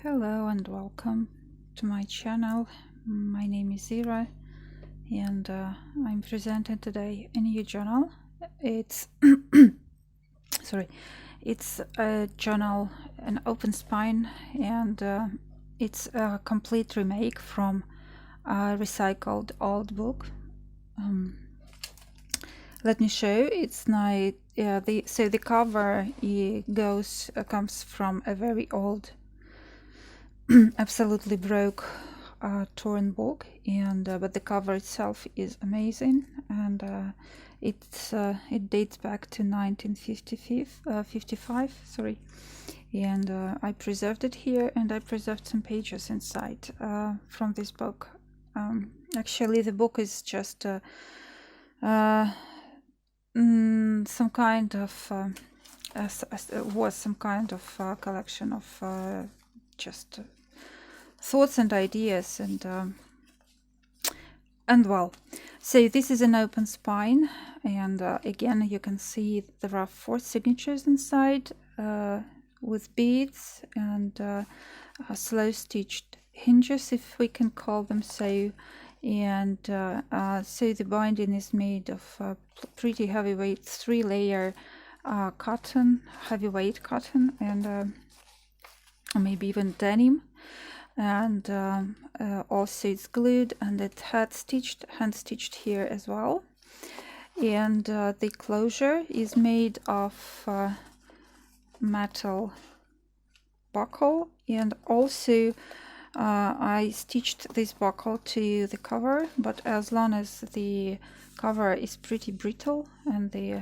Hello and welcome to my channel. My name is Zira and I'm presenting today a new journal. It's it's a journal, an open spine, and it's a complete remake from a recycled old book. Let me show you. It's not the cover comes from a very old absolutely broke torn book, and but the cover itself is amazing, and it dates back to 1955, sorry, and I preserved it here, and I preserved some pages inside from this book. Actually, the book is just some kind of was some kind of collection of just thoughts and ideas, and well, so this is an open spine, and again you can see there are 4 signatures inside with beads and slow stitched hinges, if we can call them so. And so the binding is made of pretty heavyweight 3-layer cotton, heavyweight cotton, and maybe even denim, and also it's glued, and it hand stitched here as well. And the closure is made of metal buckle, and also I stitched this buckle to the cover, but as long as the cover is pretty brittle and the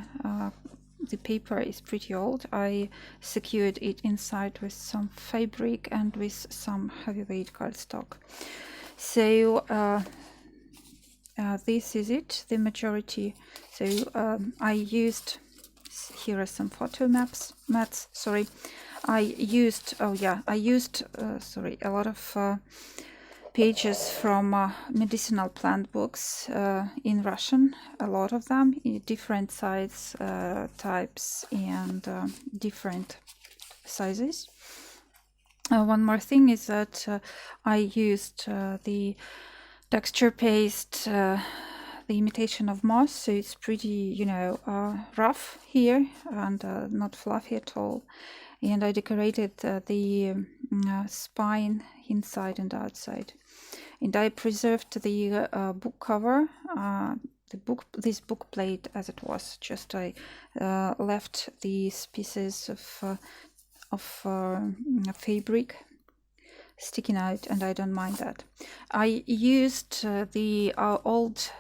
paper is pretty old, I secured it inside with some fabric and with some heavyweight cardstock. So this is it, the majority. So I used, here are some photo mats, sorry. I used a lot of pages from medicinal plant books in Russian, a lot of them, in different size types and different sizes. One more thing is that I used the texture paste, the imitation of moss, so it's pretty, rough here and not fluffy at all. And I decorated the spine inside and outside. And I preserved the book cover, this book plate as it was. Just I left these pieces of fabric sticking out, and I don't mind that. I used the old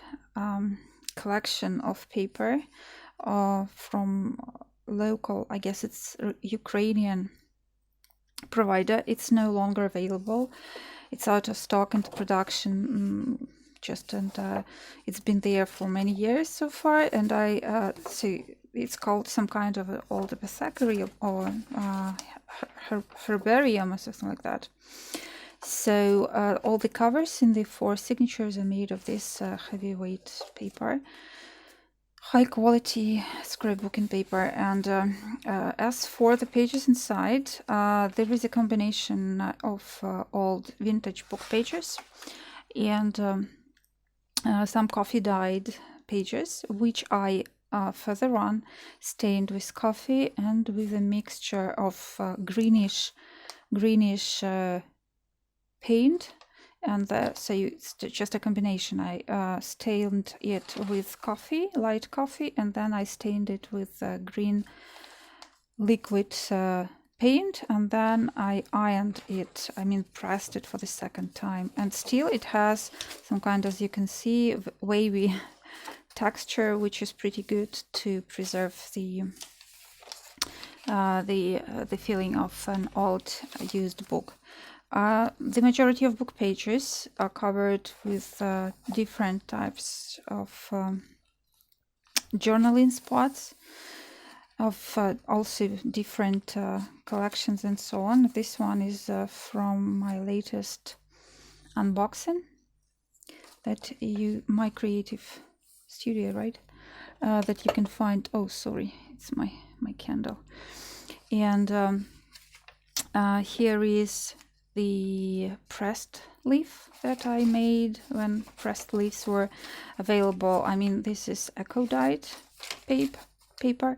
collection of paper from local, I guess it's Ukrainian provider. It's no longer available. It's out of stock and production. It's been there for many years so far, and I see it's called some kind of old apothecary or herbarium or something like that. So all the covers in the 4 signatures are made of this heavyweight paper, high quality scrapbooking paper. And as for the pages inside, there is a combination of old vintage book pages and some coffee dyed pages, which I further on stained with coffee and with a mixture of greenish paint. And so it's just a combination. I stained it with coffee, light coffee, and then I stained it with green liquid paint, and then I ironed it, pressed it for the second time. And still it has some kind, as you can see, wavy texture, which is pretty good to preserve the feeling of an old used book. The majority of book pages are covered with different types of journaling spots, of also different collections and so on. This one is from my latest unboxing that my creative studio, right? That you can find. Oh, sorry, it's my candle. And here is the pressed leaf that I made when pressed leaves were available. I mean, this is eco-dyed paper.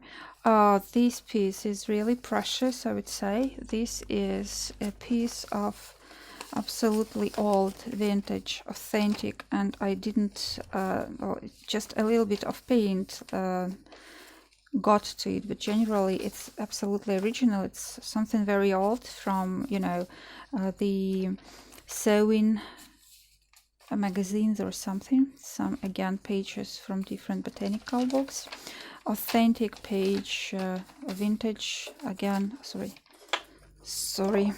This piece is really precious, I would say. This is a piece of absolutely old, vintage, authentic, and I didn't, well, just a little bit of paint got to it, but generally it's absolutely original. It's something very old from, you know, the sewing magazines or something. Some, again, pages from different botanical books. Authentic page, vintage, again, sorry.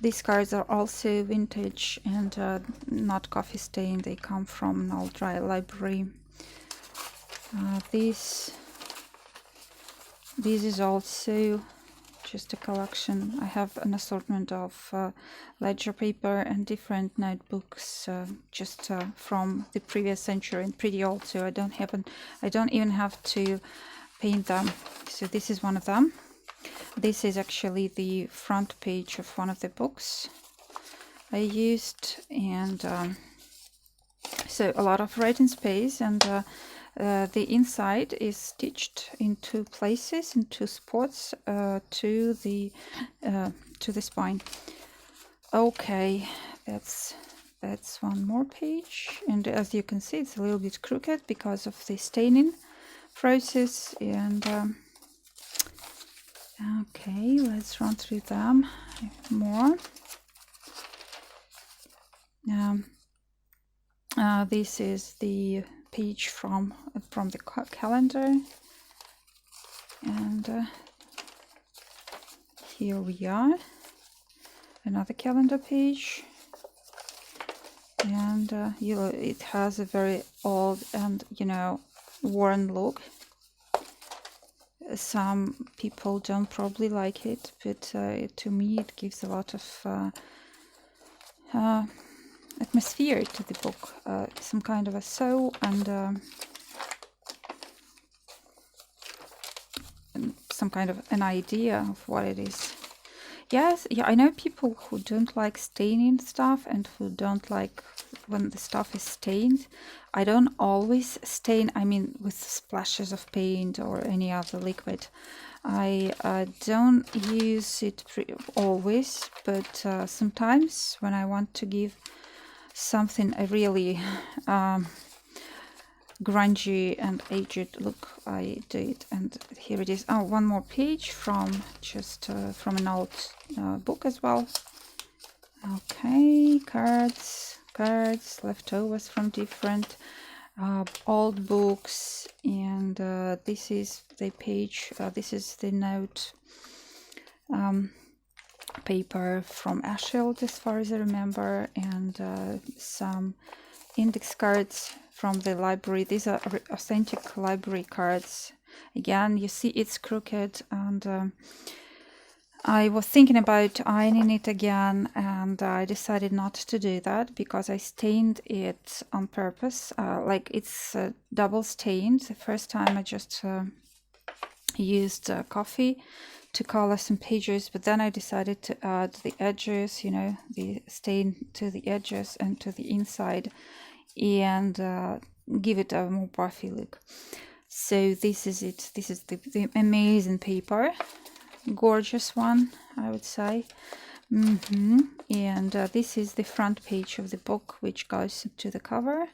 These cards are also vintage and not coffee stained. They come from an old dry library. This is also just a collection. I have an assortment of ledger paper and different notebooks, just from the previous century, and pretty old, so I don't even have to paint them. So this is one of them. This is actually the front page of one of the books I used, and so a lot of writing space, and the inside is stitched in two places, in two spots, to the spine. Okay, that's one more page, and as you can see, it's a little bit crooked because of the staining process. And okay, let's run through them more. This is the page from the calendar, and here we are, another calendar page, and you know, it has a very old and, you know, worn look. Some people don't probably like it, but to me it gives a lot of atmosphere to the book, some kind of a soul, and some kind of an idea of what it is. Yes, yeah, I know people who don't like staining stuff and who don't like when the stuff is stained. I don't always stain, I mean, with splashes of paint or any other liquid. I don't use it always, but sometimes when I want to give something a really grungy and aged look, I do it. And here it is. Oh, one more page from just from an old book as well. Okay, cards, leftovers from different old books, and this is the page, this is the note paper from Ashield, as far as I remember, and some index cards from the library. These are authentic library cards. Again, you see it's crooked, and I was thinking about ironing it again, and I decided not to do that because I stained it on purpose. Like, it's double stained. The first time I just used coffee to color some pages, but then I decided to add the edges, you know, the stain to the edges and to the inside, and give it a more puffy look. So this is it. This is the amazing paper. Gorgeous one, I would say. And this is the front page of the book, which goes to the cover,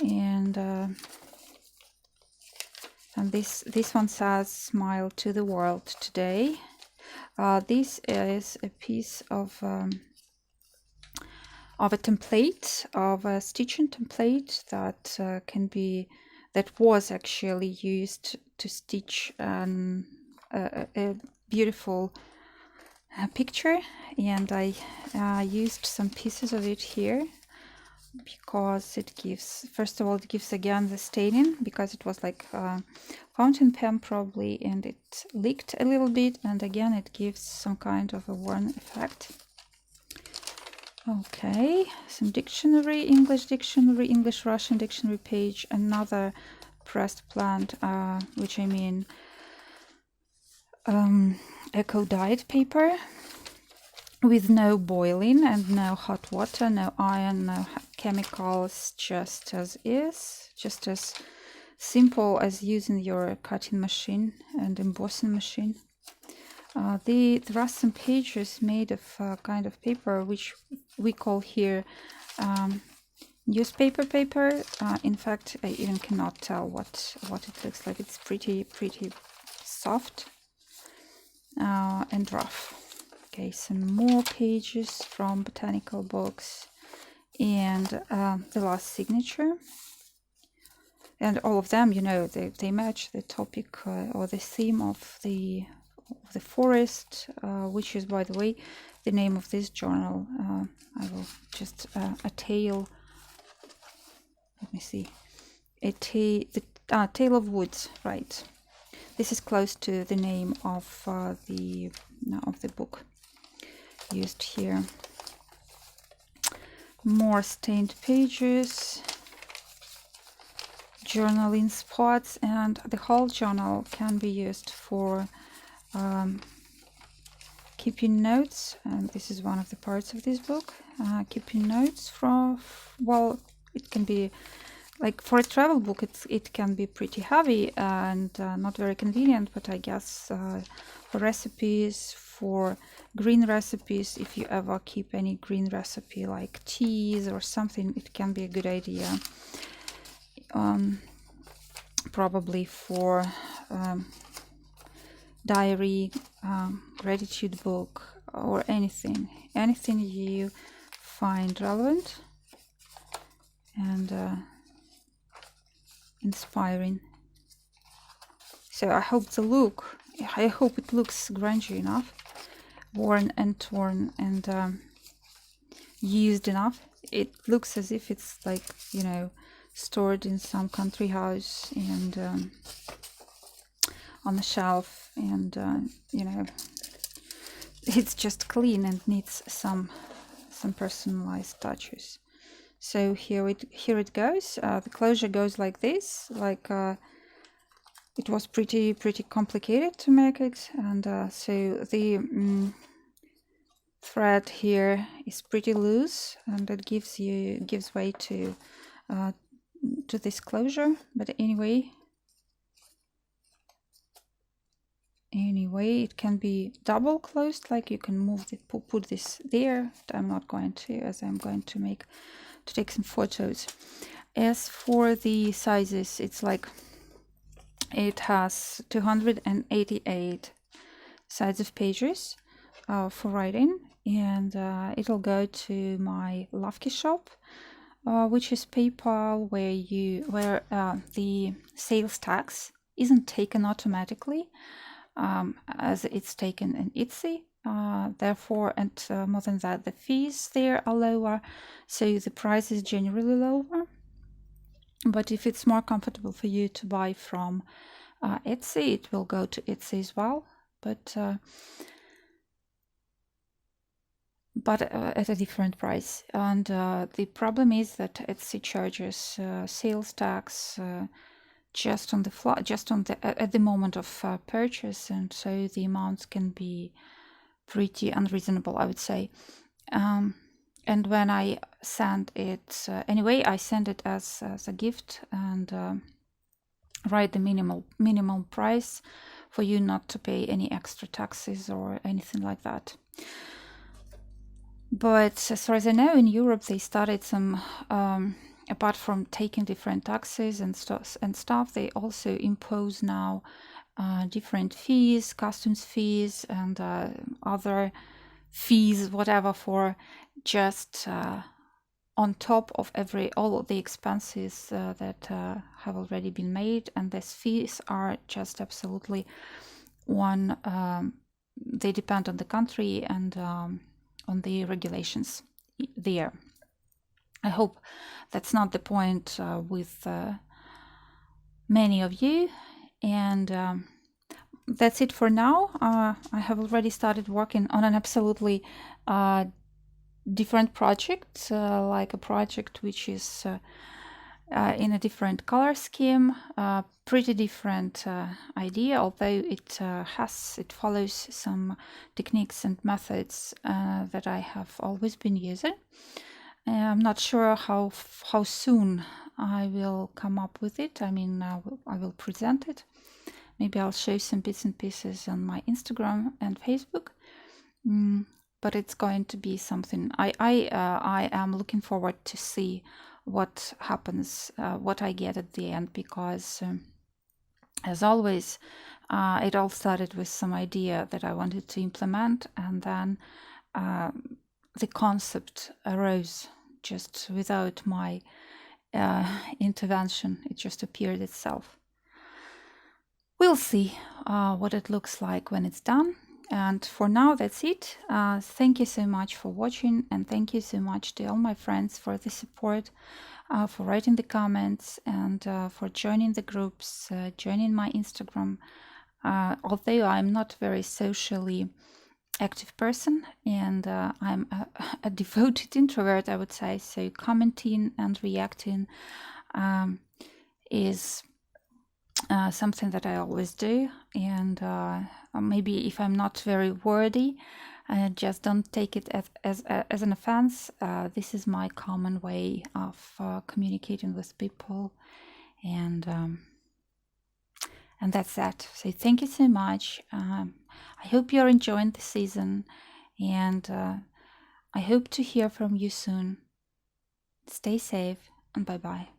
and this one says "Smile to the world today." This is a piece of a template, of a stitching template that was actually used to stitch a beautiful picture, and I used some pieces of it here because it gives, first of all, it gives again the staining, because it was like fountain pen probably, and it leaked a little bit, and again it gives some kind of a worn effect. Okay, some dictionary, English Russian dictionary page, another pressed plant, which I mean eco-dyed paper, with no boiling and no hot water, no iron, no chemicals, just as is, just as simple as using your cutting machine and embossing machine. There are some pages made of kind of paper which we call here newspaper paper. In fact, I even cannot tell what it looks like. It's pretty soft and rough. Okay, some more pages from Botanical books, and the last signature. And all of them, you know, they match the topic or the theme of the forest, which is, by the way, the name of this journal. I will just a tale. Let me see. Tale of Woods, right? This is close to the name of the book used here. More stained pages, journaling spots, and the whole journal can be used for keeping notes. And this is one of the parts of this book. Keeping notes from, well, it can be like for a travel book, it can be pretty heavy and not very convenient, but I guess for recipes, for green recipes, if you ever keep any green recipe like teas or something, it can be a good idea. Probably for diary, gratitude book, or anything you find relevant and inspiring. So I hope it looks grungy enough, worn and torn and used enough. It looks as if it's like, you know, stored in some country house and on a shelf, and you know, it's just clean and needs some personalized touches. So here it goes. The closure goes like this. Like it was pretty complicated to make it, and so the thread here is pretty loose, and it gives way to this closure. But anyway, it can be double closed. Like you can move put this there. But I'm not going to, as I'm going to take some photos. As for the sizes, it's like it has 288 sides of pages for writing, and it'll go to my Lavki shop, which is PayPal, where the sales tax isn't taken automatically, as it's taken in Etsy. Therefore, and more than that, the fees there are lower, so the price is generally lower. But if it's more comfortable for you to buy from Etsy, it will go to Etsy as well, but at a different price. And the problem is that Etsy charges sales tax just on the at the moment of purchase, and so the amounts can be pretty unreasonable, I would say. And when I send it, anyway, I send it as a gift and write the minimum price for you not to pay any extra taxes or anything like that. But as far as I know, in Europe they started some, apart from taking different taxes and stuff, they also impose now different fees, customs fees, and other fees, whatever, for just on top of all of the expenses that have already been made. And these fees are just absolutely they depend on the country and on the regulations there. I hope that's not the point with many of you. And that's it for now. I have already started working on an absolutely different project, like a project which is in a different color scheme. Pretty different idea, although it follows some techniques and methods that I have always been using. I'm not sure how soon I will come up with it. I mean, I will present it. Maybe I'll show some bits and pieces on my Instagram and Facebook. But it's going to be something. I am looking forward to see what happens, what I get at the end, because as always, it all started with some idea that I wanted to implement, and then the concept arose just without my intervention. It just appeared itself. We'll see what it looks like when it's done. And for now, that's it. Thank you so much for watching, and thank you so much to all my friends for the support, for writing the comments, and for joining the groups, joining my Instagram. Although I'm not very socially active person, and I'm a devoted introvert, I would say, so commenting and reacting is something that I always do. And maybe if I'm not very wordy, just don't take it as an offense. This is my common way of communicating with people, and that's that. So thank you so much. I hope you're enjoying the season, and I hope to hear from you soon. Stay safe, and bye-bye.